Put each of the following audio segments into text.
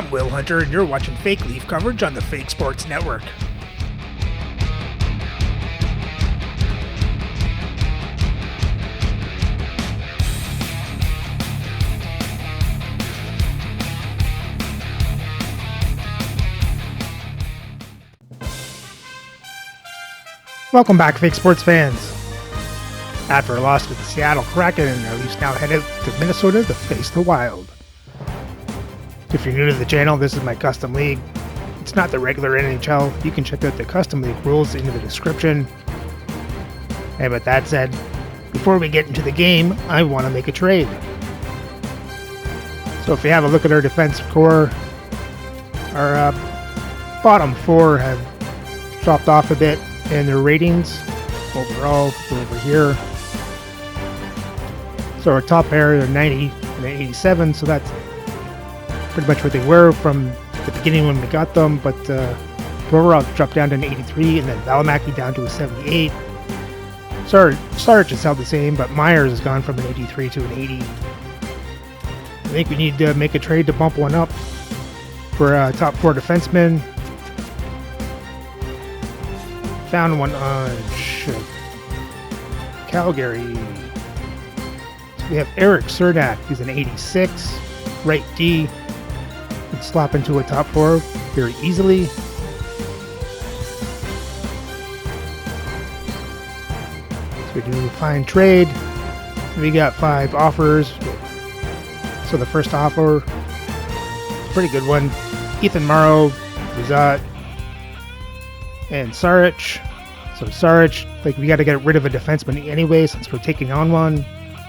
I'm Will Hunter, and you're watching Fake Leaf coverage on the Fake Sports Network. Welcome back, Fake Sports fans. After a loss to the Seattle Kraken, the Leafs now head out to Minnesota to face the Wild. If you're new to the channel, this is my custom league. It's not the regular NHL. You can check out the custom league rules in the description. And with that said, before we get into the game, I want to make a trade. So if you have a look at our defense core, our bottom four have dropped off a bit in their ratings overall over here. So our top pair are 90 and 87, so that's pretty much what they were from the beginning when we got them, but overall dropped down to an 83, and then Valimaki down to a 78. Sarge has held the same, but Myers has gone from an 83 to an 80. I think we need to make a trade to bump one up for top four defensemen. Found one on Calgary. So we have Eric Cernak. He's an 86. Right D. Can slot into a top four very easily. So we do find trade. We got 5 offers. So the first offer, pretty good one. Ethan Morrow, Reseeded, and Sarich. So Sarich, we got to get rid of a defenseman anyway since we're taking on one.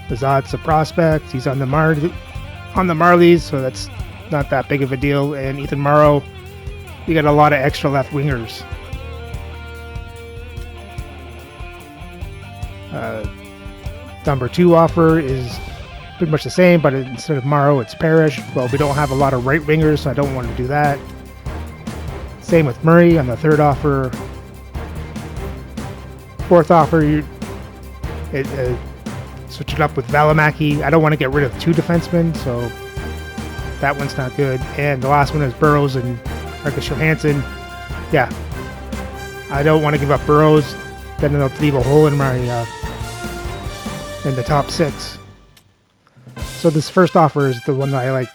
Reseeded's a prospect. He's on the Marlies, so that's not that big of a deal. And Ethan Morrow, we got a lot of extra left wingers. Number 2 offer is pretty much the same, but instead of Morrow, it's Parrish. Well, we don't have a lot of right wingers, so I don't want to do that. Same with Murray on the 3rd offer. 4th offer, switch it up with Valimaki. I don't want to get rid of 2 defensemen, so that one's not good. And the last one is Burrows and Marcus Johansson. Yeah, I don't want to give up Burrows. Then they'll leave a hole in my in the top 6. So this first offer is the one that I like.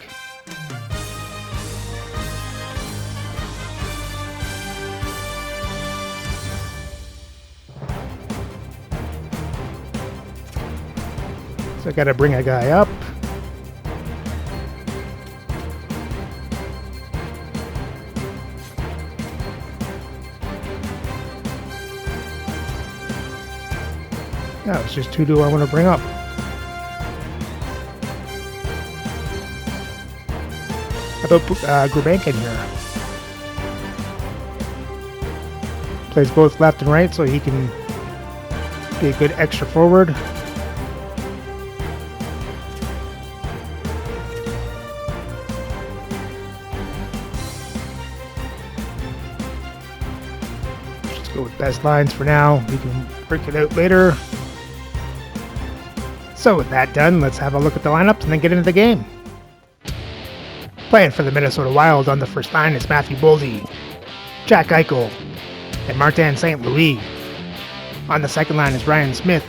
So I gotta bring a guy up. Now it's just who do I want to bring up? How about Grabankin here? Plays both left and right, so he can be a good extra forward. Let's go with best lines for now. We can break it out later. So with that done, let's have a look at the lineups and then get into the game. Playing for the Minnesota Wild on the first line is Matthew Boldy, Jack Eichel, and Martin St. Louis. On the second line is Ryan Smith,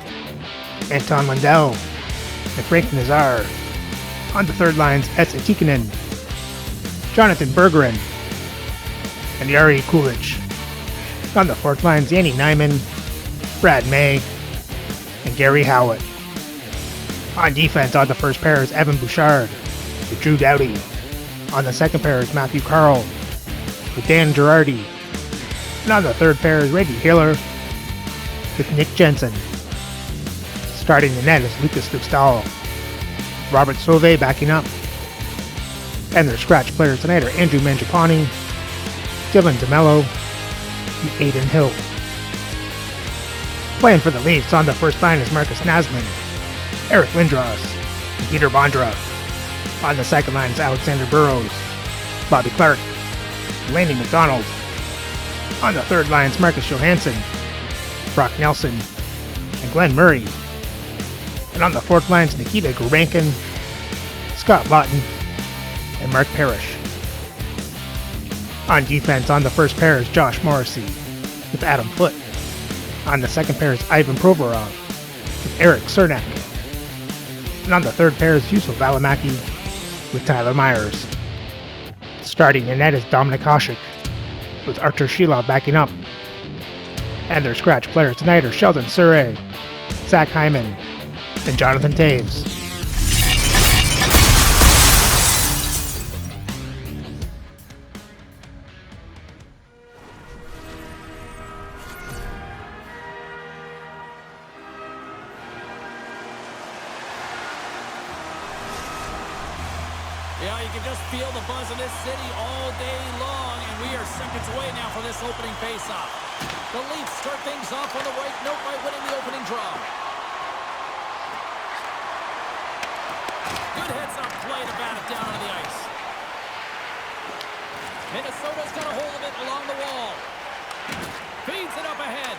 Anton Lundell, and Frank Nazar. On the third line is Esa Tikkanen, Jonathan Bergeron, and Yari Kulich. On the fourth line is Yanni Nyman, Brad May, and Gary Howitt. On defense, on the first pair is Evan Bouchard with Drew Doughty. On the second pair is Matthew Carl with Dan Girardi. And on the third pair is Reggie Hiller with Nick Jensen. Starting the net is Lucas Luxdal, Robert Sauvé backing up. And their scratch players tonight are Andrew Mangiapane, Dylan DeMello, and Aiden Hill. Playing for the Leafs on the first line is Marcus Naslund, Eric Lindros, and Peter Bondra. On the second line is Alexander Burrows, Bobby Clark, Laney McDonald. On the third line is Marcus Johansson, Brock Nelson, and Glenn Murray. And on the fourth line is Nikita Grabankin, Scott Lawton, and Mark Parrish. On defense, on the first pair is Josh Morrissey with Adam Foote. On the second pair is Ivan Provorov with Eric Cernak. And on the third pair is Yusuf Valimaki with Tyler Myers. Starting in net is Dominik Hasek with Artur Shilov backing up. And their scratch players tonight are Sheldon Surrey, Zach Hyman, and Jonathan Taves. Yeah, you can just feel the buzz in this city all day long, and we are seconds away now for this opening faceoff. The Leafs start things off on the right note by winning the opening draw. Good heads-up play to bat it down on the ice. Minnesota's got a hold of it along the wall. Feeds it up ahead.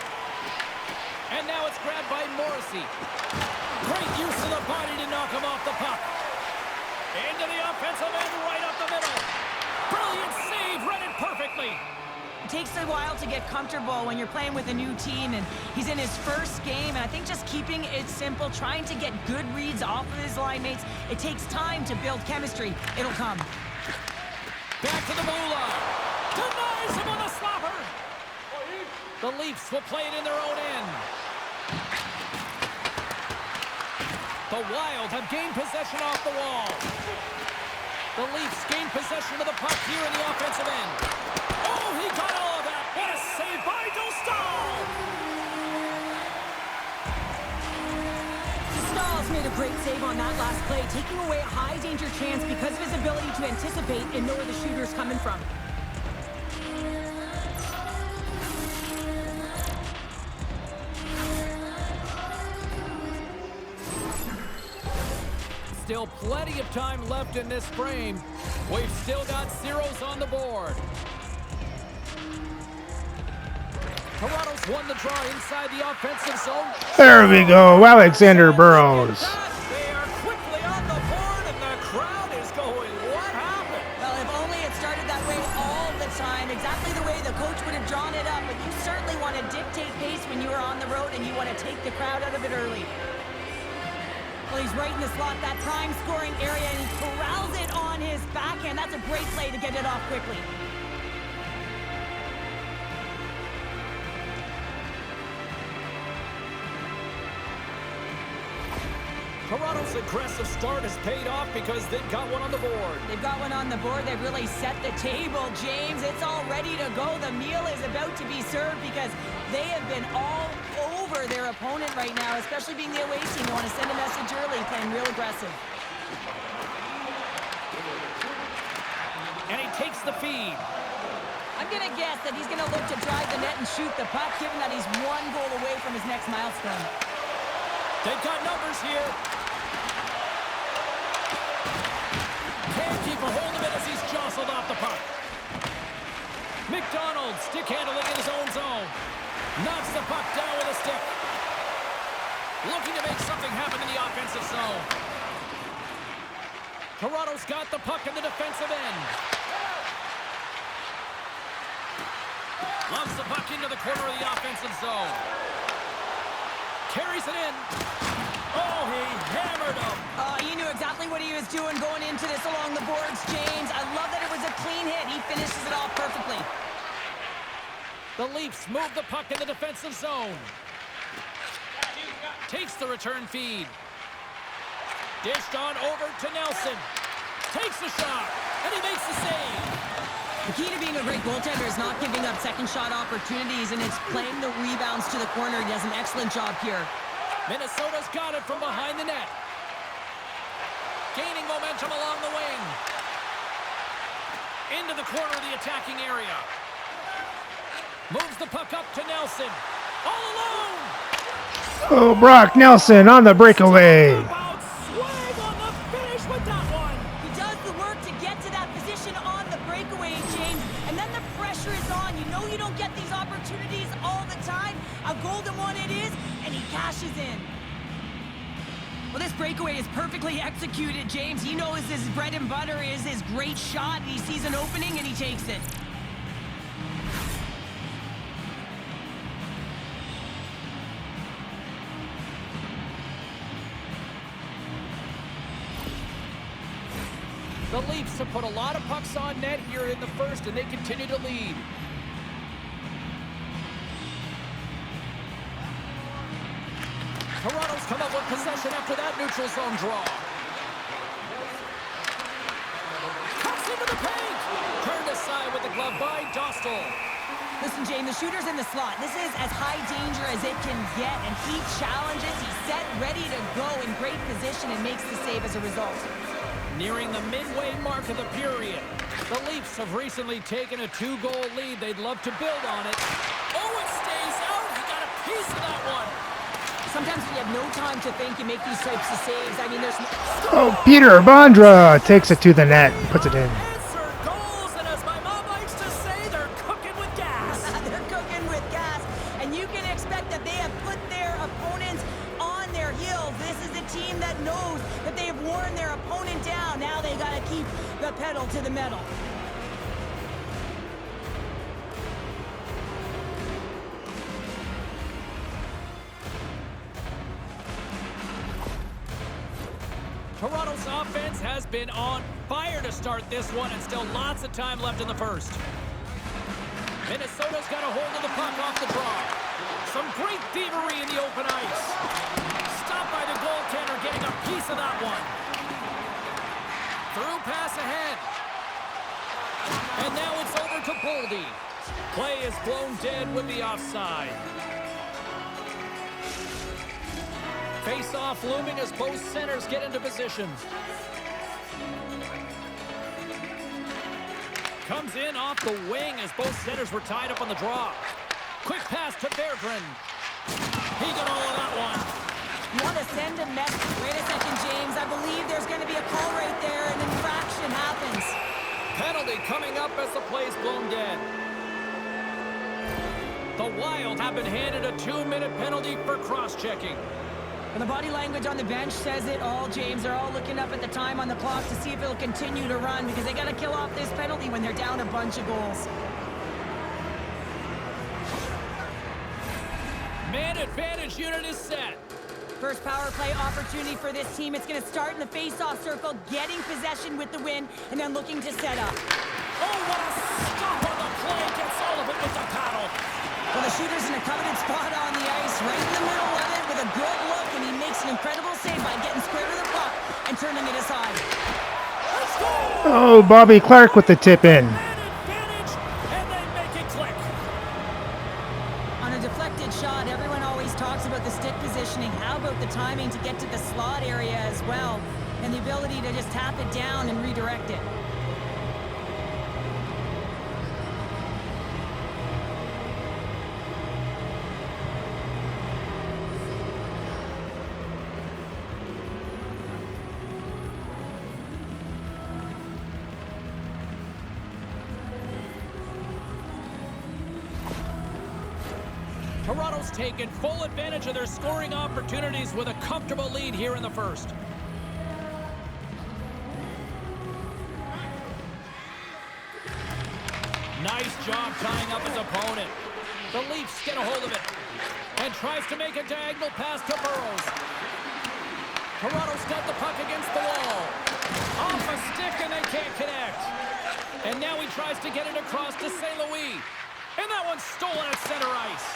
And now it's grabbed by Morrissey. Great use of the body to knock him off the puck. Into the offensive end, right up the middle. Brilliant save, read it perfectly. It takes a while to get comfortable when you're playing with a new team, and he's in his first game, and I think just keeping it simple, trying to get good reads off of his line mates, it takes time to build chemistry. It'll come. Back to the blue line. Denies him on the slapper. The Leafs will play it in their own end. The Wild have gained possession off the wall. The Leafs gain possession of the puck here in the offensive end. Oh, he got all of that. What a save by Dostal! Dostal's made a great save on that last play, taking away a high-danger chance because of his ability to anticipate and know where the shooter's coming from. Still plenty of time left in this frame. We've still got zeros on the board. Toronto's won the draw inside the offensive zone. There we go, Alexander Burrows. They are quickly on the board, and the crowd is going, what happened? Well, if only it started that way all the time, exactly the way the coach would have drawn it up, but you certainly want to dictate pace when you are on the road, and you want to take the crowd out of it early. Well, he's right in the slot, that prime scoring area, and he corrals it on his backhand. That's a great play to get it off quickly. Toronto's aggressive start has paid off because they've got one on the board. They've got one on the board. They've really set the table, James. It's all ready to go. The meal is about to be served because they have been all over their opponent right now, especially being the away team. They want to send a message early, playing real aggressive. And he takes the feed. I'm going to guess that he's going to look to drive the net and shoot the puck, given that he's one goal away from his next milestone. They've got numbers here. Can't keep a hold of it as he's jostled off the puck. McDonald stick handling in his own zone. Knocks the puck down with a stick. Looking to make something happen in the offensive zone. Toronto's got the puck in the defensive end. Loves the puck into the corner of the offensive zone. Carries it in. Oh, he hammered him. He knew exactly what he was doing going into this along the boards, James. I love that it was a clean hit. He finishes it off perfectly. The Leafs move the puck in the defensive zone. Takes the return feed. Dished on over to Nelson. Takes the shot, and he makes the save. The key to being a great goaltender is not giving up second shot opportunities, and it's playing the rebounds to the corner. He does an excellent job here. Minnesota's got it from behind the net. Gaining momentum along the wing. Into the corner of the attacking area. Moves the puck up to Nelson. All alone! Oh, Brock Nelson on the breakaway. Swag on the finish with that one. He does the work to get to that position on the breakaway, James, and then the pressure is on. You know you don't get these opportunities all the time. A golden one it is, and he cashes in. Well, this breakaway is perfectly executed, James. He knows his bread and butter is his great shot. He sees an opening, and he takes it. The Leafs have put a lot of pucks on net here in the first, and they continue to lead. Toronto's come up with possession after that neutral zone draw. Cuts into the paint. Turned aside with the glove by Dostal. Listen, Jane, the shooter's in the slot. This is as high danger as it can get, and he challenges. He's set, ready to go, in great position, and makes the save as a result. Nearing the midway mark of the period. The Leafs have recently taken a 2-goal lead. They'd love to build on it. Oh, it stays out. He got a piece of that one. Sometimes when you have no time to think, you make these types of saves. I mean, there's... Oh, Peter Bondra takes it to the net, puts it in. Answer goals, and as my mom likes to say, they're cooking with gas. They're cooking with gas, and you can expect that they have put their opponents on their heels. This is a team that knows that they have worn their opponent down. Now they got to keep the pedal to the metal. Toronto's offense has been on fire to start this one, and still lots of time left in the first. Minnesota's got a hold of the puck off the draw. Some great thievery in the open ice. Stopped by the goaltender, getting a piece of that one. Through pass ahead. And now it's over to Boldy. Play is blown dead with the offside. Face-off looming as both centers get into position. Comes in off the wing as both centers were tied up on the draw. Quick pass to Berggren. He got all of that one. You want to send a message. Wait a second, James. I believe there's going to be a call right there. An infraction happens. Penalty coming up as the play's blown dead. The Wild have been handed a 2-minute penalty for cross-checking. And the body language on the bench says it all, James. They're all looking up at the time on the clock to see if it'll continue to run, because they got to kill off this penalty when they're down a bunch of goals. Man advantage unit is set. First power play opportunity for this team. It's going to start in the face-off circle, getting possession with the win, and then looking to set up. Oh, what a stop on the play. Gets all of it with the paddle. Well, the shooter's in a coveted spot on the ice, right in the middle of it with a good look, and he makes an incredible save by getting square to the puck and turning it aside. Oh, Bobby Clark with the tip in. Advantage, and they make it click. On a deflected shot, everyone always talks about the stick positioning. How about the timing to get to the slot area as well, and the ability to just tap it down and redirect it? Toronto's taken full advantage of their scoring opportunities with a comfortable lead here in the first. Nice job tying up his opponent. The Leafs get a hold of it and tries to make a diagonal pass to Burrows. Toronto's got the puck against the wall. Off a stick and they can't connect. And now he tries to get it across to St. Louis. And that one's stolen at center ice.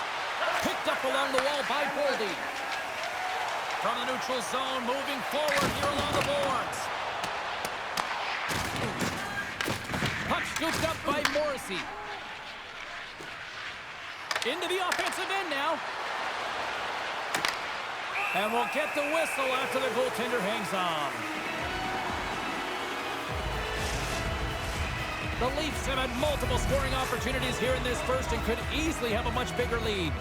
Picked up along the wall by Boldy. From the neutral zone, moving forward here along the boards. Puck scooped up by Morrissey. Into the offensive end now. And we'll get the whistle after the goaltender hangs on. The Leafs have had multiple scoring opportunities here in this first and could easily have a much bigger lead.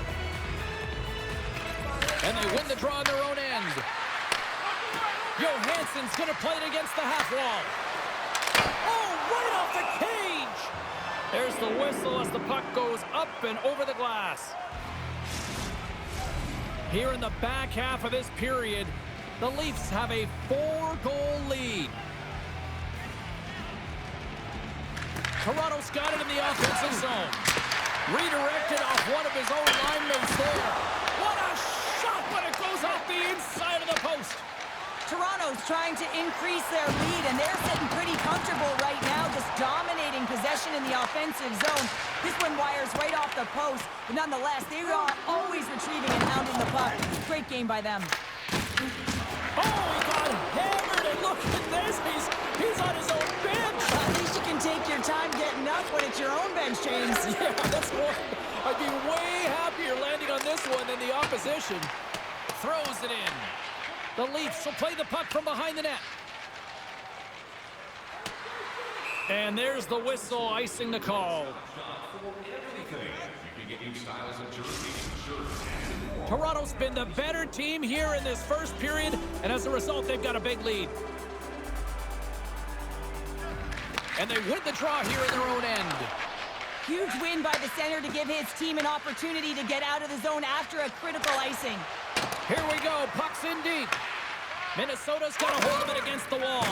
And they win the draw on their own end. Johansson's going to play it against the half wall. Oh, right off the cage! There's the whistle as the puck goes up and over the glass. Here in the back half of this period, the Leafs have a 4-goal lead. Toronto's got it in the offensive zone. Redirected off one of his own line mates there. What a shot, but it goes out the inside of the post. Toronto's trying to increase their lead, and they're sitting pretty comfortable right now, just dominating possession in the offensive zone. This one wires right off the post, but nonetheless, they are always retrieving and hounding the puck. Great game by them. Oh, he got hammered, and look at this. He's on his own bench. At least you can take your time getting up when it's your own bench, James. Yeah, that's one. I'd be way happier landing on this one than the opposition. Throws it in. The Leafs will play the puck from behind the net. And there's the whistle icing the call. Toronto's been the better team here in this first period, and as a result, they've got a big lead. And they win the draw here in their own end. Huge win by the center to give his team an opportunity to get out of the zone after a critical icing. Here we go, puck's in deep. Minnesota's got a hold of it against the wall.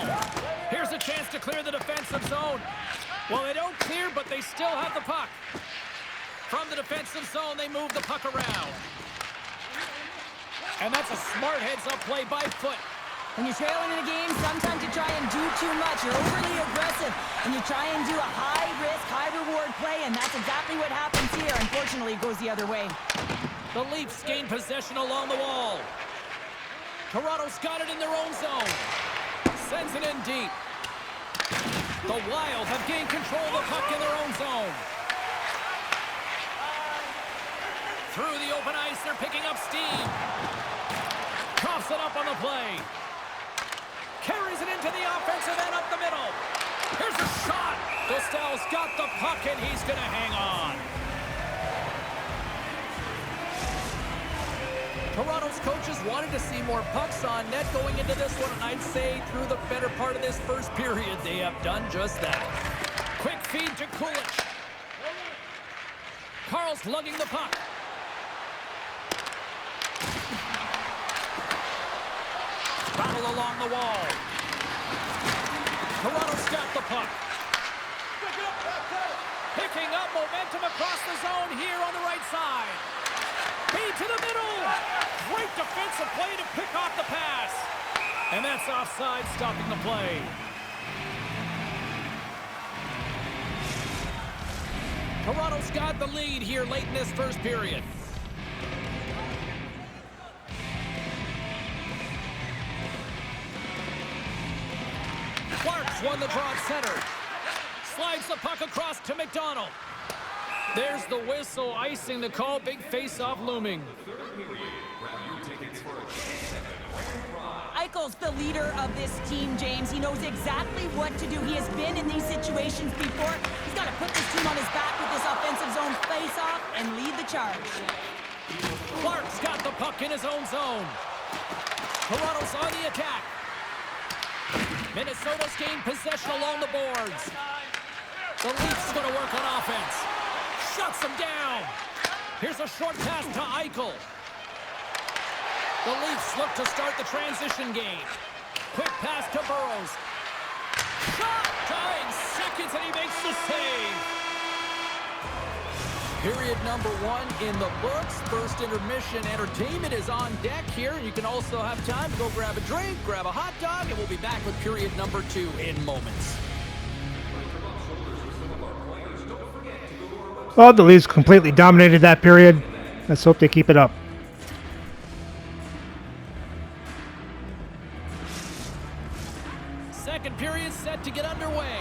Here's a chance to clear the defensive zone. Well, they don't clear, but they still have the puck. From the defensive zone, they move the puck around. And that's a smart heads-up play by Foot. When you're trailing in a game, sometimes you try and do too much. You're overly aggressive, and you try and do a high-risk, high-reward play, and that's exactly what happens here. Unfortunately, it goes the other way. The Leafs gain possession along the wall. Toronto's got it in their own zone. Sends it in deep. The Wild have gained control of the puck in their own zone. Through the open ice, they're picking up steam. Coughs it up on the play. Carries it into the offensive end up the middle. Here's a shot. Gostel's got the puck, and he's going to hang on. Toronto's coaches wanted to see more pucks on net going into this one, and I'd say through the better part of this first period, they have done just that. Quick feed to Kulich. Carl's lugging the puck. Battle along the wall. Toronto's got the puck. Picking up momentum across the zone here on the right side. Feed to the middle. Great defensive play to pick off the pass. And that's offside, stopping the play. Toronto's got the lead here late in this first period. Clark's won the draw at center. Slides the puck across to McDonald. There's the whistle icing the call. Big face-off looming. Eichel's the leader of this team, James. He knows exactly what to do. He has been in these situations before. He's got to put this team on his back with this offensive zone face-off and lead the charge. Clark's got the puck in his own zone. Toronto's on the attack. Minnesota's gained possession along the boards. The Leafs going to work on offense. Shuts them down. Here's a short pass to Eichel. The Leafs look to start the transition game. Quick pass to Burrows. Shot! Dying seconds, and he makes the save. Period number 1 in the books. First intermission entertainment is on deck here. You can also have time to go grab a drink, grab a hot dog, and we'll be back with period number 2 in moments. Well, the Leafs completely dominated that period. Let's hope they keep it up. Second period set to get underway.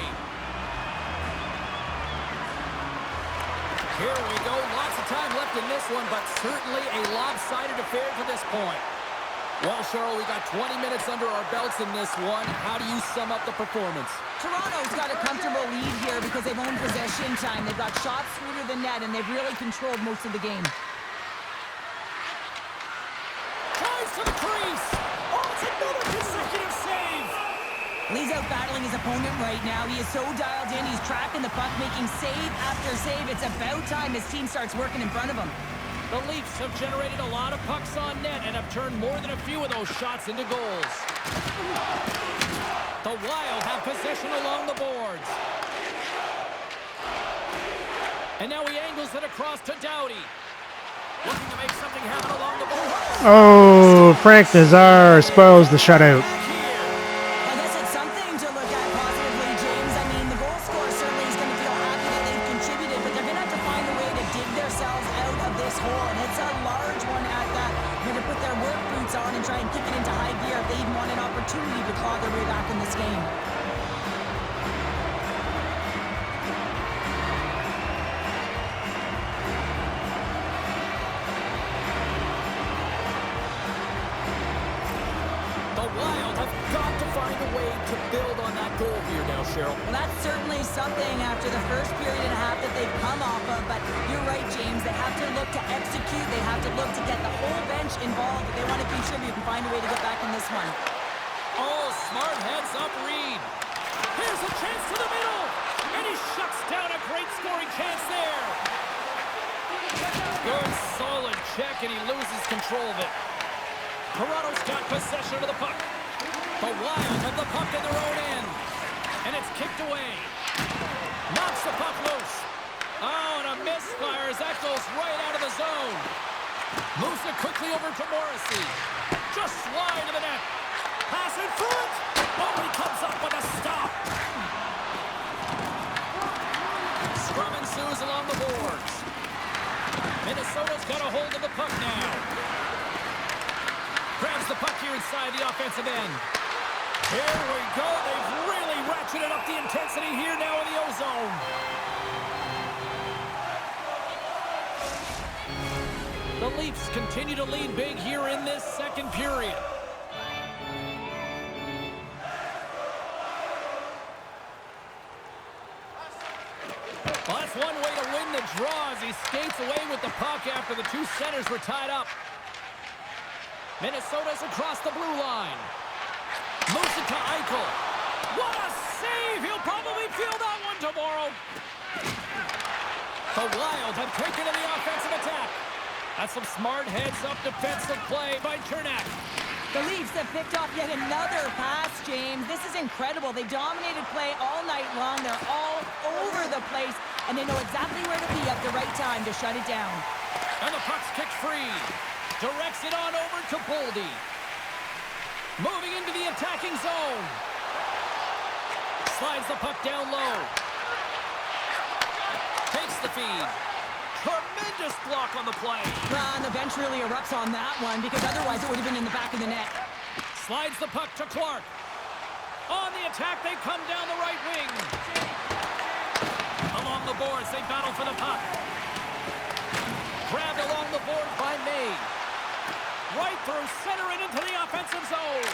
Here we go. Lots of time left in this one, but certainly a lopsided affair to this point. Well, Cheryl, we got 20 minutes under our belts in this one. How do you sum up the performance? Toronto's got a comfortable lead here because they've owned possession time. They've got shots through to the net, and they've really controlled most of the game. Tries to the crease. Oh, it's another consecutive save. Lee's out battling his opponent right now. He is so dialed in. He's tracking the puck, making save after save. It's about time his team starts working in front of him. The Leafs have generated a lot of pucks on net and have turned more than a few of those shots into goals. The Wild have possession along the boards. And now he angles it across to Doughty. Looking to make something happen along the boards. Oh, Frank Nazar spoils the shutout. I guess it's something to look at positively, goal here now, Cheryl. Well, that's certainly something after the first period and a half that they've come off of, but you're right, James. They have to look to execute. They have to look to get the whole bench involved. If they want to contribute and find a way to get back in this one. Oh, smart heads up, Reed. Here's a chance to the middle, and he shuts down a great scoring chance there. Good, solid check, and he loses control of it. Toronto's got possession of the puck. The Wild have the puck in their own end. And it's kicked away. Knocks the puck loose. Oh, and a misfire as that goes right out of the zone. Moves it quickly over to Morrissey. Just wide of the net. Pass in front. Oh, he comes up with a stop. Scrum ensues along the boards. Minnesota's got a hold of the puck now. Grabs the puck here inside the offensive end. Here we go. They've really ratcheted up the intensity here now in the O-zone. The Leafs continue to lead big here in this second period. Well, that's one way to win the draw as he skates away with the puck after the two centers were tied up. Minnesota's across the blue line. Moves it to Eichel. What a save! He'll probably feel that one tomorrow. The Wild have taken to the offensive attack. That's some smart heads-up defensive play by Chernak. The Leafs have picked off yet another pass, James. This is incredible. They dominated play all night long. They're all over the place, and they know exactly where to be at the right time to shut it down. And the puck's kicked free. Directs it on over to Boldy. Moving into the attacking zone. Slides the puck down low. Takes the feed. Tremendous block on the play. And the bench really erupts on that one because otherwise it would have been in the back of the net. Slides the puck to Clark. On the attack, they come down the right wing. Along the boards, they battle for the puck. Grabbed along the board by May. Right through center and into the offensive zone.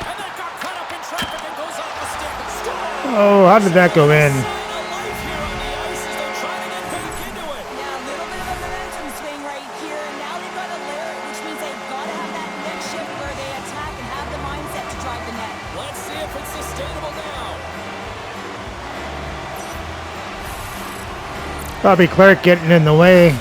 And that got cut up in traffic and goes off the stick. Oh, how did that go in? Probably Clark getting in the way.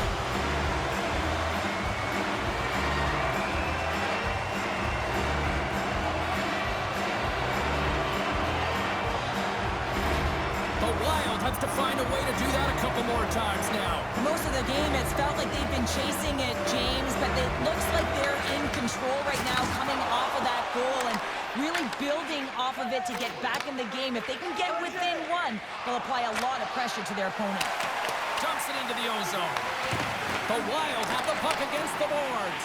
The Wild have to find a way to do that a couple more times now. Most of the game, it's felt like they've been chasing it, James, but it looks like they're in control right now, coming off of that goal and really building off of it to get back in the game. If they can get within one, they'll apply a lot of pressure to their opponent. Dumps it into the O-zone. The Wild have the puck against the boards.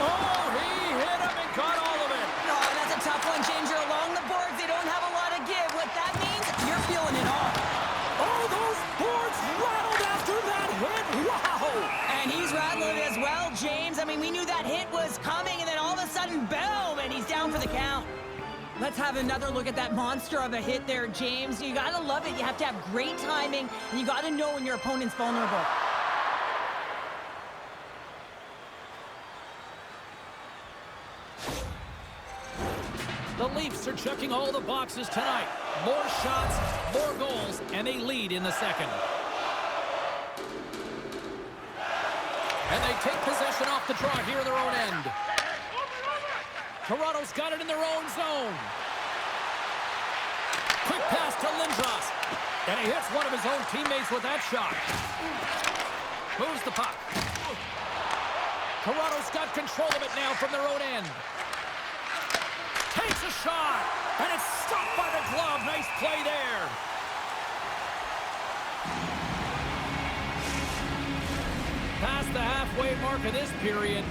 Oh, he hit him and caught all of it. Oh, that's a tough one, James. You're along the boards. They don't have a lot of give. What that means, you're feeling it all. Oh, those boards rattled after that hit. Wow. And he's rattling as well, James. I mean, we knew that hit was coming, and then all of a sudden, boom, and he's down for the count. Let's have another look at that monster of a hit there, James. You gotta love it. You have to have great timing, and you gotta know when your opponent's vulnerable. The Leafs are checking all the boxes tonight. More shots, more goals, and they lead in the second. And they take possession off the draw here in their own end. Toronto's got it in their own zone. Quick pass to Lindros. And he hits one of his own teammates with that shot. Moves the puck. Toronto's got control of it now from their own end. Takes a shot. And it's stopped by the glove. Nice play there. Past the halfway mark of this period,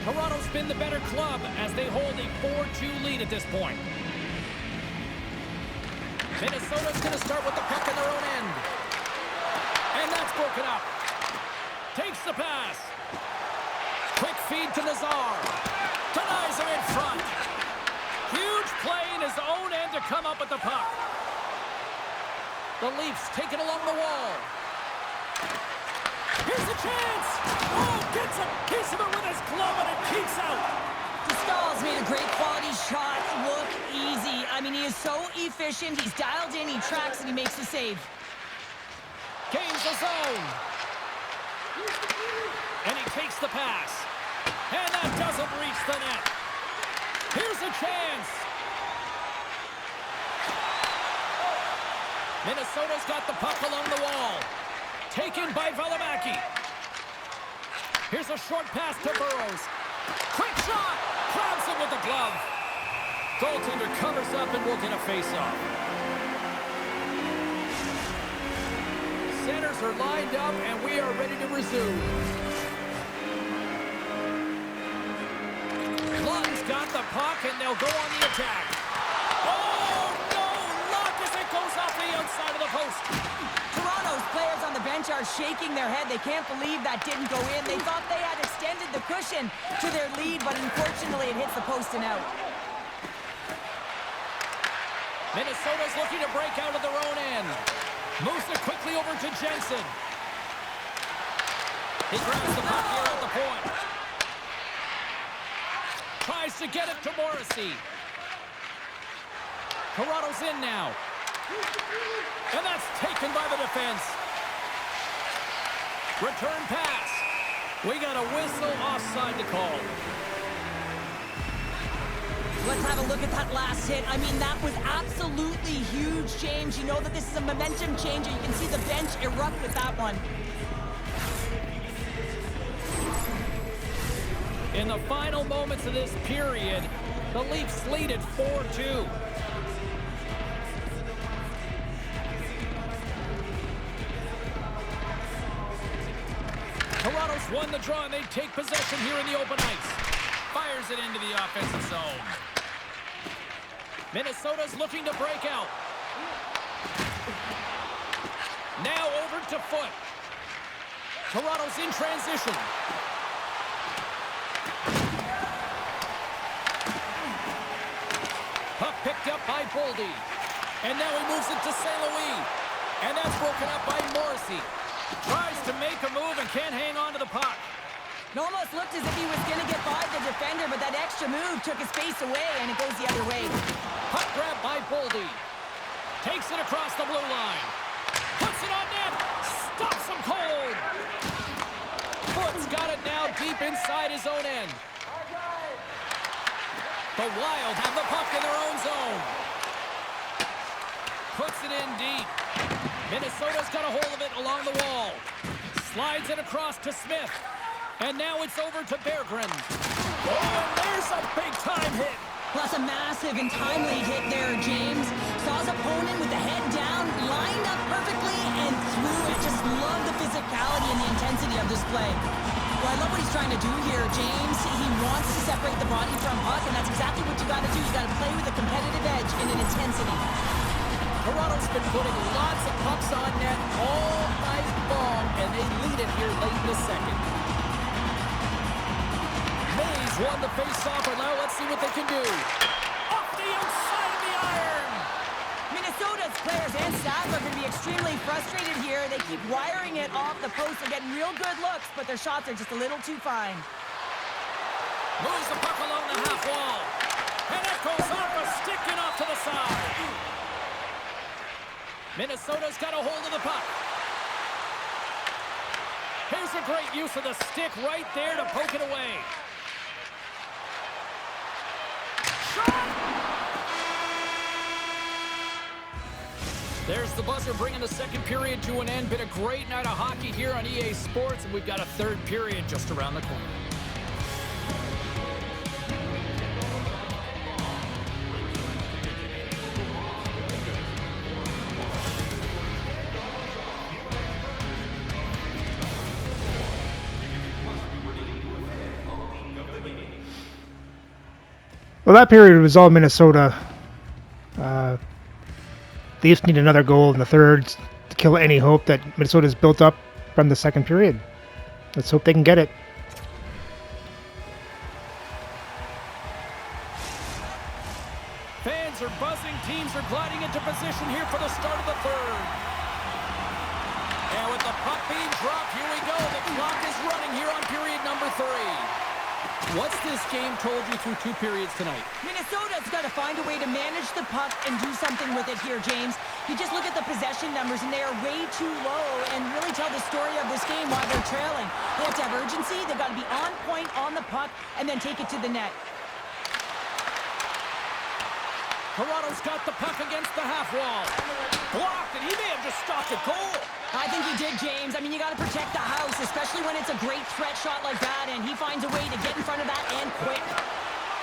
Toronto's been the better club as they hold a 4-2 lead at this point. Minnesota's going to start with the puck in their own end. And that's broken up. Takes the pass. Quick feed to Nazar. Denies him in front. Huge play in his own end to come up with the puck. The Leafs take it along the wall. Here's a chance. Oh, gets a piece of it with his glove and it keeps out. Stahl's made a great quality shot look easy. I mean, he is so efficient. He's dialed in, he tracks, and he makes the save. Gains the zone. And he takes the pass. And that doesn't reach the net. Here's a chance. Minnesota's got the puck along the wall. Taken by Valimaki. Here's a short pass to Burrows. Quick shot! Grabs it with the glove. Goaltender covers up and will get a face-off. Centers are lined up and we are ready to resume. Lund's got the puck and they'll go on the attack. Oh no! Luck as it goes off the outside of the post. Toronto's players on the bench are shaking their head. They can't believe that didn't go in. They thought they had extended the cushion to their lead, but unfortunately it hits the post and out. Minnesota's looking to break out of their own end. Moves it quickly over to Jensen. He grabs the puck here at the point. Tries to get it to Morrissey. Toronto's in now. And that's taken by the defense. Return pass. We got a whistle offside to call. Let's have a look at that last hit. I mean, that was absolutely huge, James. You know that this is a momentum changer. You can see the bench erupt with that one. In the final moments of this period, the Leafs lead it 4-2. Toronto's won the draw and they take possession here in the open ice. Fires it into the offensive zone. Minnesota's looking to break out. Now over to Foot. Toronto's in transition. Puck picked up by Boldy. And now he moves it to St. Louis. And that's broken up by Morrissey. Tries to make a move and can't hang on to the puck. It almost looked as if he was going to get by the defender, but that extra move took his face away, and it goes the other way. Puck grab by Boldy. Takes it across the blue line. Puts it on net. Stops him cold. Foot's got it now deep inside his own end. The Wild have the puck in their own zone. Puts it in deep. Minnesota's got a hold of it along the wall. Slides it across to Smith. And now it's over to Berggren. Oh, and there's a big-time hit. Plus a massive and timely hit there, James. Saw his opponent with the head down, lined up perfectly, and threw it. Just love the physicality and the intensity of this play. Well, I love what he's trying to do here, James. He wants to separate the body from puck, and that's exactly what you got to do. You got to play with a competitive edge and an intensity. Toronto's been putting lots of pucks on net all night long, and they lead it here late in the second. Mays won the face-off, and now let's see what they can do. Off the outside of the iron! Minnesota's players and staff are going to be extremely frustrated here. They keep wiring it off the post. They're getting real good looks, but their shots are just a little too fine. Moves the puck along the half wall. And that goes off a stick and off to the side. Minnesota's got a hold of the puck. Here's a great use of the stick right there to poke it away. Shot! There's the buzzer bringing the second period to an end. Been a great night of hockey here on EA Sports, and we've got a third period just around the corner. Well, that period was all Minnesota. They just need another goal in the third to kill any hope that Minnesota's built up from the second period. Let's hope they can get it. position here for the start of the third. And with the puck being dropped, here we go. The clock is running here on period number 3. What's this game told you through 2 periods tonight? Minnesota's got to find a way to manage the puck and do something with it here, James. You just look at the possession numbers, and they are way too low and really tell the story of this game while they're trailing. They have to have urgency. They've got to be on point on the puck and then take it to the net. Toronto's got the puck against the half wall. Blocked, and he may have just stopped a goal. I think he did, James. I mean, you got to protect the house, especially when it's a great threat shot like that, and he finds a way to get in front of that and quick.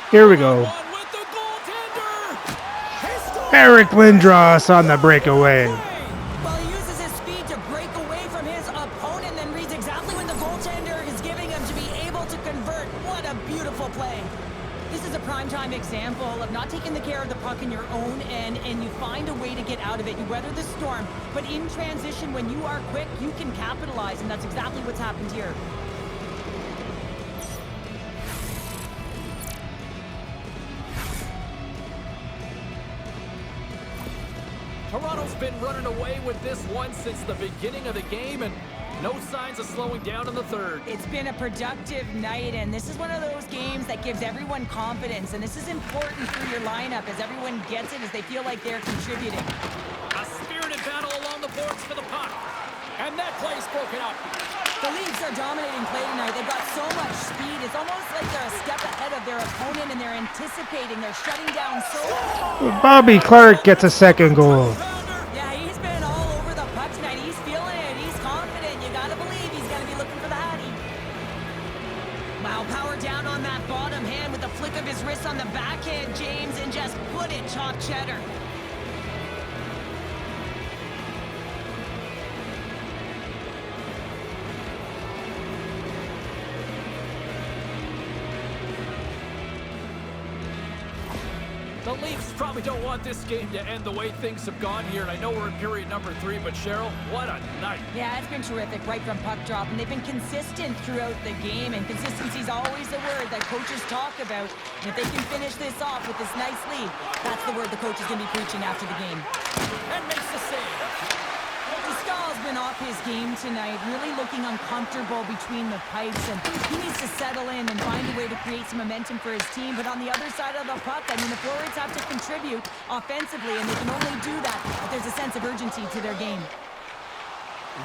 Here we go. One with the goaltender. Eric Lindros on the breakaway. Well, he uses his speed to break away from his opponent, then reads exactly when the goaltender is giving him to be able to convert. What a beautiful play. This is a primetime example of not taking the care of the puck in your own end, and you find a way to get out of it. You weather the storm, but in transition, when you are quick, you can capitalize, and that's exactly what's happened here. Toronto's been running away with this one since the beginning of the game, and no signs of slowing down in the third. It's been a productive night, and this is one of those games that gives everyone confidence, and this is important for your lineup as everyone gets it, as they feel like they're contributing. A spirited battle along the boards for the puck, and that play's broken up. The Leafs are dominating play tonight. They've got so much speed. It's almost like they're a step ahead of their opponent, and they're anticipating. They're shutting down so much. Bobby Clark gets a second goal. Yeah, he's been all over the puck tonight. He's feeling it. He's confident. You got to believe he's going to be looking for the Hattie. Wow, power down on that bottom hand with the flick of his wrist on the backhand, James, and just put it top cheddar. The Leafs probably don't want this game to end the way things have gone here, and I know we're in period number 3, but Cheryl, what a night. Yeah, it's been terrific right from puck drop, and they've been consistent throughout the game, and consistency is always the word that coaches talk about. And if they can finish this off with this nice lead, that's the word the coach is going to be preaching after the game. And makes the save. Stahl's been off his game tonight, really looking uncomfortable between the pipes, and he needs to settle in and find a way to create some momentum for his team. But on the other side of the puck, I mean, the forwards have to contribute offensively, and they can only do that if there's a sense of urgency to their game.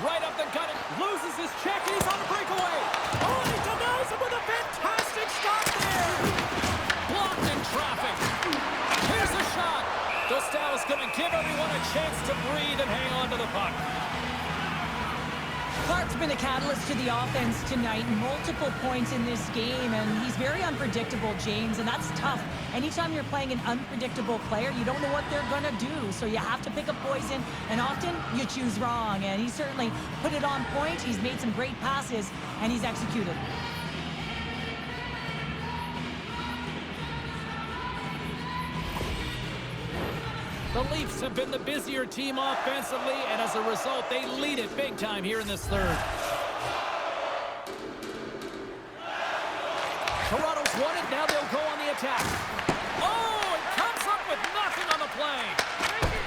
Right up the gut, and loses his check, and he's on a breakaway. Oh, he denies him with a fantastic stop there. Blocked in traffic. Here's the shot. Stahl's going to give everyone a chance to breathe and hang on to the puck. Clark's been a catalyst to the offense tonight, multiple points in this game, and he's very unpredictable, James, and that's tough. Anytime you're playing an unpredictable player, you don't know what they're going to do, so you have to pick a poison, and often you choose wrong, and he certainly put it on point. He's made some great passes, and he's executed. The Leafs have been the busier team offensively, and as a result, they lead it big time here in this third. Toronto's won it. Now they'll go on the attack. Oh, it comes up with nothing on the play.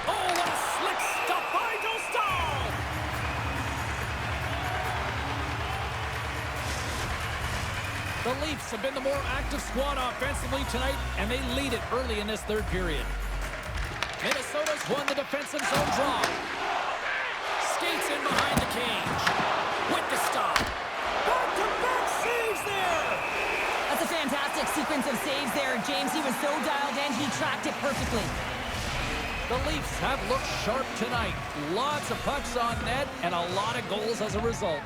Oh, what a slick stop by Dostal. The Leafs have been the more active squad offensively tonight, and they lead it early in this third period. Minnesota's won the defensive zone draw. Skates in behind the cage. With the stop. Back-to-back saves there. That's a fantastic sequence of saves there, James. He was so dialed in, he tracked it perfectly. The Leafs have looked sharp tonight. Lots of pucks on net and a lot of goals as a result.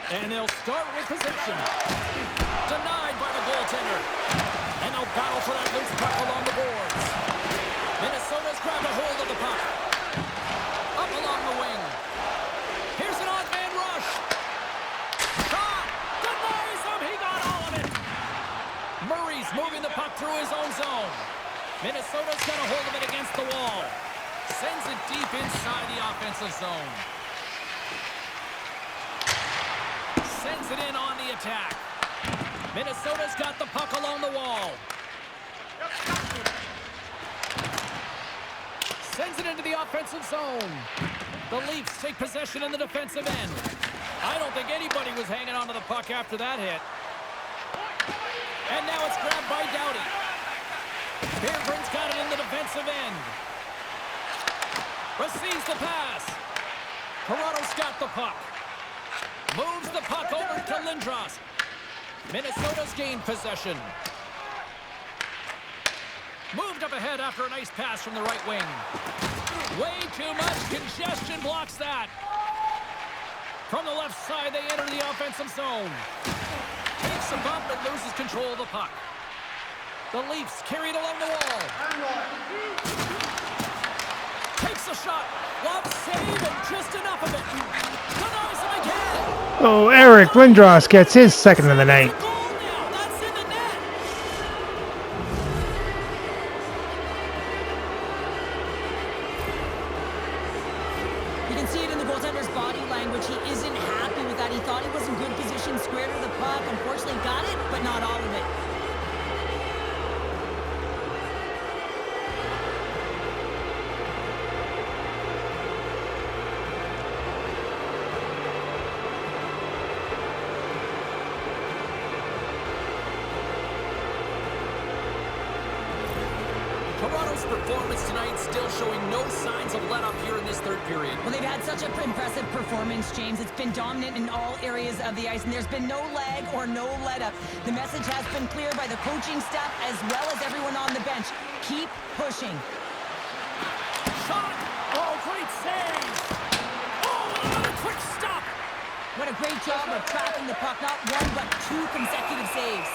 And they'll start with possession. Denied by the goaltender. And they'll battle for that loose puck along the boards. Minnesota's grabbed a hold of the puck. Up along the wing. Here's an odd-man rush. Shot! Denies him! He got all of it! Murray's moving the puck through his own zone. Minnesota's got a hold of it against the wall. Sends it deep inside the offensive zone. Sends it in on the attack. Minnesota's got the puck along the wall. Sends it into the offensive zone. The Leafs take possession in the defensive end. I don't think anybody was hanging on to the puck after that hit. And now it's grabbed by Doughty. Beardburn's got it in the defensive end. Receives the pass. Toronto's got the puck. Moves the puck over to Lindros. Minnesota's gained possession. Moved up ahead after a nice pass from the right wing. Way too much congestion blocks that. From the left side, they enter the offensive zone. Takes a bump and loses control of the puck. The Leafs carry it along the wall. Takes a shot. Love save and just enough of it. Denies him again. Oh, Eric Lindros gets his second of the night. That's in the net. You can see it in the goaltender's body language. He isn't happy with that. He thought he was in good position, square to the puck. Unfortunately, got it, but not all of it. Toronto's performance tonight still showing no signs of let up here in this third period. Well, they've had such an impressive performance, James. It's been dominant in all areas of the ice, and there's been no lag or no let-up. The message has been clear by the coaching staff as well as everyone on the bench. Keep pushing. Shot! Oh, great save! Oh, another quick stop! What a great job of tracking the puck. Not one, but two consecutive saves.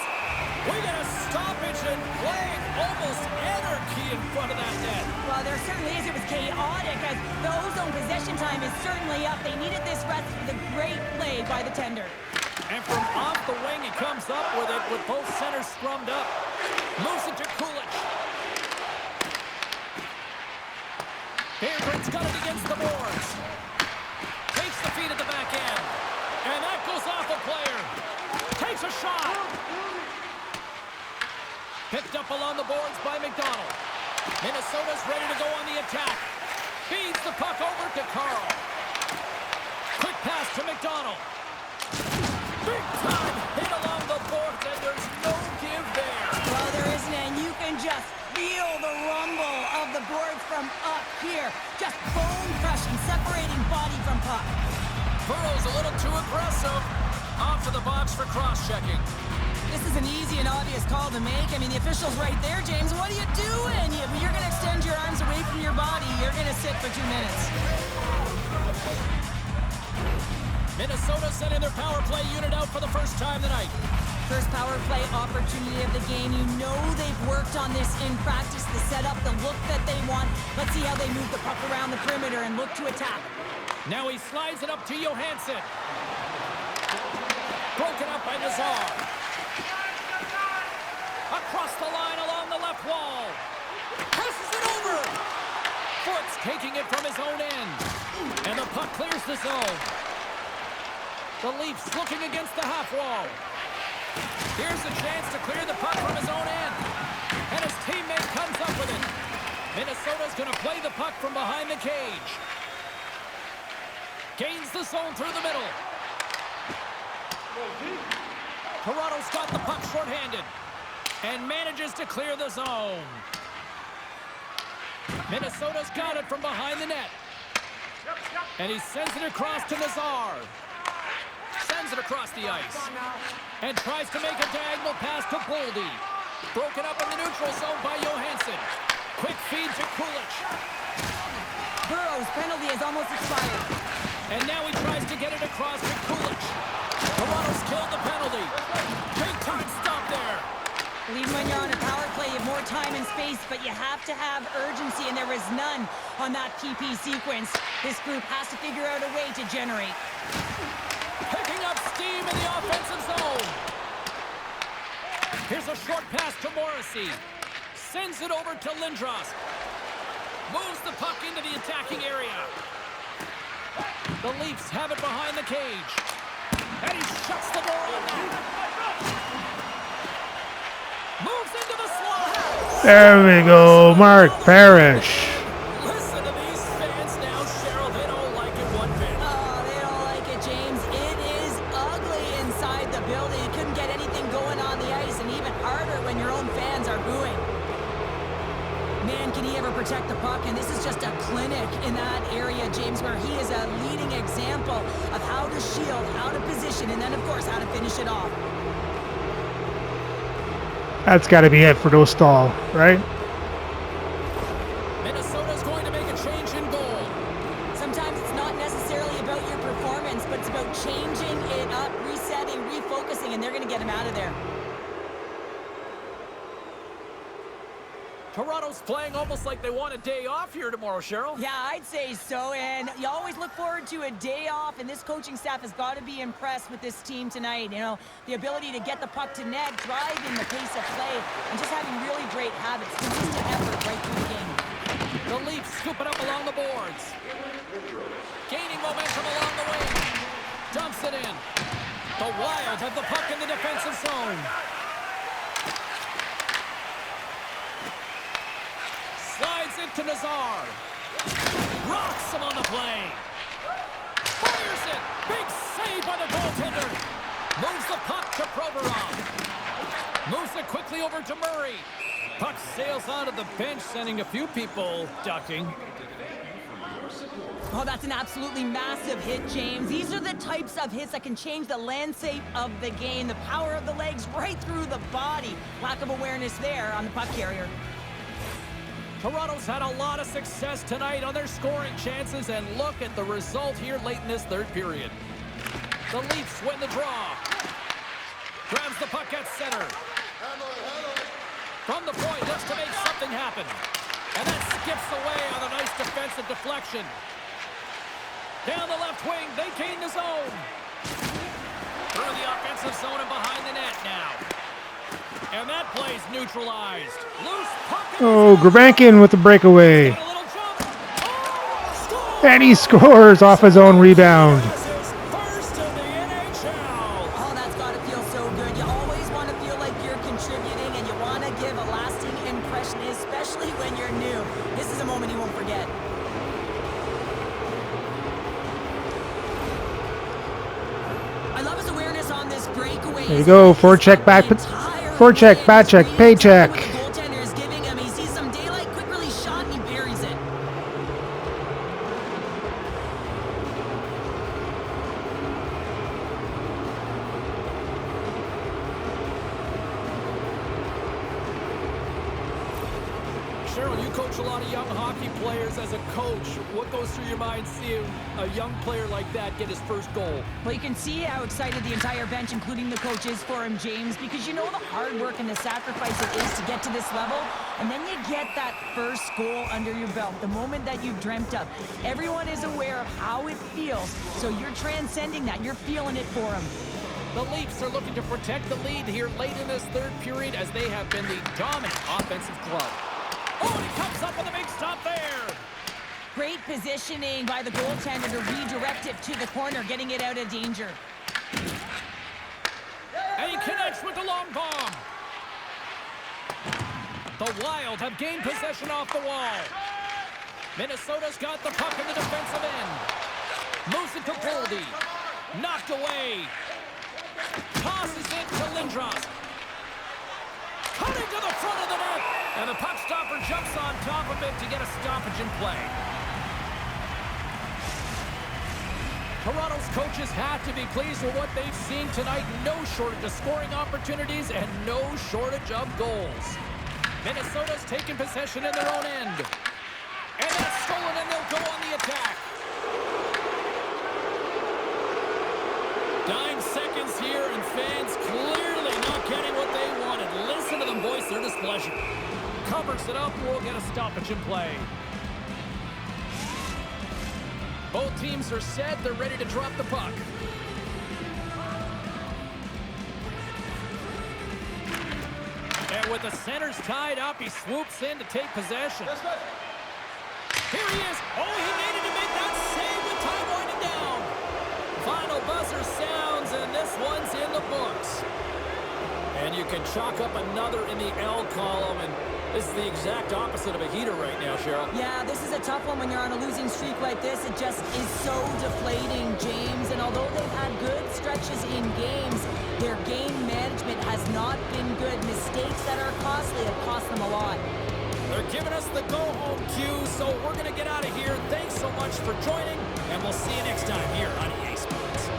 We got a stoppage and playing almost anarchy in front of that net. Well, there certainly is. It was chaotic as the ozone possession time is certainly up. They needed this rest for the great play by the tender. And from off the wing, he comes up with it with both centers scrummed up. Moves it to Kulich. Beardburn's got it against the boards. Takes the feed at the back end. And that goes off a player. Takes a shot. Picked up along the boards by McDonald. Minnesota's ready to go on the attack. Feeds the puck over to Carl. Quick pass to McDonald. Big time hit along the boards, and there's no give there. Well, there isn't, and you can just feel the rumble of the boards from up here. Just bone-crushing, separating body from puck. Burrow's a little too aggressive. Off to the box for cross-checking. This is an easy and obvious call to make. I mean, the official's right there, James. What are you doing? You're going to extend your arms away from your body. You're going to sit for 2 minutes. Minnesota sending their power play unit out for the first time tonight. First power play opportunity of the game. You know they've worked on this in practice, the setup, the look that they want. Let's see how they move the puck around the perimeter and look to attack. Now he slides it up to Johansson. Broken up by Nazar. Across the line along the left wall. Passes it over. Foote's taking it from his own end. And the puck clears the zone. The Leafs looking against the half wall. Here's a chance to clear the puck from his own end. And his teammate comes up with it. Minnesota's going to play the puck from behind the cage. Gains the zone through the middle. Toronto's got the puck shorthanded. And manages to clear the zone. Minnesota's got it from behind the net. And he sends it across to Nazar. Sends it across the ice. And tries to make a diagonal pass to Boldy. Broken up in the neutral zone by Johansson. Quick feed to Kulich. Burrow's penalty has almost expired. And now he tries to get it across to Kulich. Toronto's killed the penalty. Big time stop there. Even when you're on a power play, you have more time and space, but you have to have urgency, and there is none on that PP sequence. This group has to figure out a way to generate. Picking up steam in the offensive zone. Here's a short pass to Morrissey. Sends it over to Lindros. Moves the puck into the attacking area. The Leafs have it behind the cage. And he shuts the door on that. Moves into the slot. There we go, Mark Parrish. Listen puck, and this is just a clinic in that area, James, where he is a leading example of how to shield, how to position, and then, of course, how to finish it off. That's got to be it for those stall, right? Minnesota's going to make a change in goal. Sometimes it's not necessarily about your performance, but it's about changing it up, resetting, refocusing, and they're going to get him out of there. Toronto's playing almost like they want a day off here tomorrow, Cheryl. Yeah, I'd say so, and you always look forward to a day off, and this coaching staff has got to be impressed with this team tonight. You know, the ability to get the puck to net, driving the pace of play, and just having really great habits, consistent effort right through the game. The Leafs scoop it up along the boards. Gaining momentum along the wing. Dumps it in. The Wild have the puck in the defensive zone. Slides into Nazar. Rocks him on the play. Fires it. Big save by the goaltender. Moves the puck to Provorov. Moves it quickly over to Murray. Puck sails onto the bench, sending a few people ducking. Oh, that's an absolutely massive hit, James. These are the types of hits that can change the landscape of the game. The power of the legs right through the body. Lack of awareness there on the puck carrier. Toronto's had a lot of success tonight on their scoring chances, and look at the result here late in this third period. The Leafs win the draw. Grabs the puck at center. From the point, looks to make something happen. And that skips away on a nice defensive deflection. Down the left wing, they gain the zone. Through the offensive zone and behind the net now. And that play's neutralized. Loose puck. Oh, Grabankin with the breakaway. Got a little jump. Oh, score! And he scores off his own rebound. This is first in the NHL. Oh, that's got to feel so good. You always want to feel like you're contributing, and you want to give a lasting impression, especially when you're new. This is a moment you won't forget. I love his awareness on this breakaway. There you go, forecheck, back, forecheck, back check, paycheck. What the goaltender is giving him, he sees some daylight, quick release shot, and he buries it. Cheryl, you coach a lot of young hockey players. As a coach, what goes through your mind seeing a young player like that get his first goal? Well, you can see how excited the entire bench, including the coaches, for him, James, because you know the hard work and the sacrifice it is to get to this level, and then you get that first goal under your belt, the moment that you've dreamt of. Everyone is aware of how it feels, so you're transcending that. You're feeling it for him. The Leafs are looking to protect the lead here late in this third period, as they have been the dominant offensive club. Oh, and he comes up with a big stop there. Great positioning by the goaltender to redirect it to the corner, getting it out of danger. And he connects with the long bomb. The Wild have gained possession off the wall. Minnesota's got the puck in the defensive end. Moves it to Boldy. Knocked away. Tosses it to Lindros. Cutting to the front of the net. And the puck stopper jumps on top of it to get a stoppage in play. Toronto's coaches have to be pleased with what they've seen tonight. No shortage of scoring opportunities and no shortage of goals. Minnesota's taken possession in their own end. And that's stolen, and they'll go on the attack. 9 seconds here, and fans clearly not getting what they wanted. Listen to them voice their displeasure. Covers it up, we'll get a stoppage in play. Both teams are set, they're ready to drop the puck. And with the centers tied up, he swoops in to take possession. Here he is. Oh, he needed to make that save with time winding down. Final buzzer sounds, and this one's in the books. And you can chalk up another in the L column, and this is the exact opposite of a heater right now, Cheryl. Yeah, this is a tough one when you're on a losing streak like this. It just is so deflating, James. And although they've had good stretches in games, their game management has not been good. Mistakes that are costly have cost them a lot. They're giving us the go-home cue, so we're going to get out of here. Thanks so much for joining, and we'll see you next time here on EA Sports.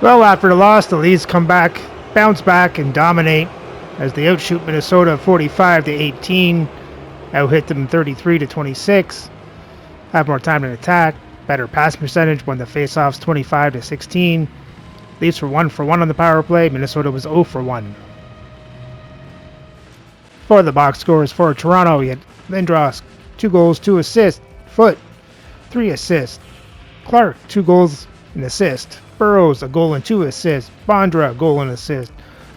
Well, after the loss, the Leafs bounce back, and dominate as they outshoot Minnesota 45-18, out-hit them 33-26, have more time to attack, better pass percentage, won the faceoffs 25-16. Leafs were 1 for 1 on the power play, Minnesota was 0 for 1. For the box scores for Toronto, you had Lindros, 2 goals, 2 assists, Foote, 3 assists, Clark, 2 goals, an assist, Burrows, a goal and 2 assists, Bondra, a goal and assist,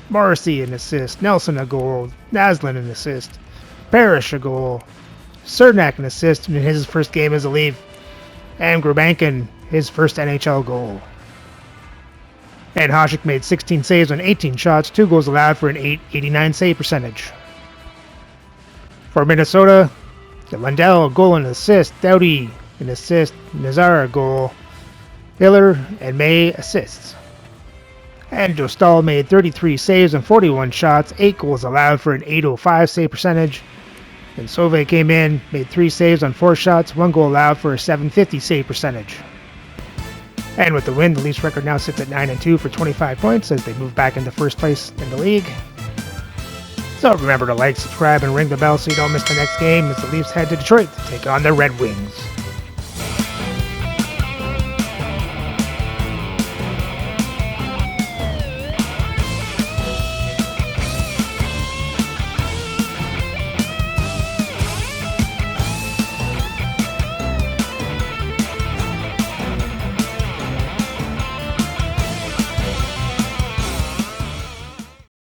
Morrissey, an assist, Nelson, a goal, Naslin, an assist, Parrish, a goal, Cernak, an assist in his first game as a Leaf, and Grubankin, his first NHL goal. And Hasek made 16 saves on 18 shots, 2 goals allowed for an .889 save percentage. For Minnesota, Lundell, a goal and assist, Doughty, an assist, Nazar, a goal, Hiller and May assists. And Joe Stahl made 33 saves on 41 shots, 8 goals allowed for an .805 save percentage. And Sauve came in, made 3 saves on 4 shots, 1 goal allowed for a .750 save percentage. And with the win, the Leafs record now sits at 9-2 for 25 points as they move back into first place in the league. So remember to like, subscribe, and ring the bell so you don't miss the next game as the Leafs head to Detroit to take on the Red Wings.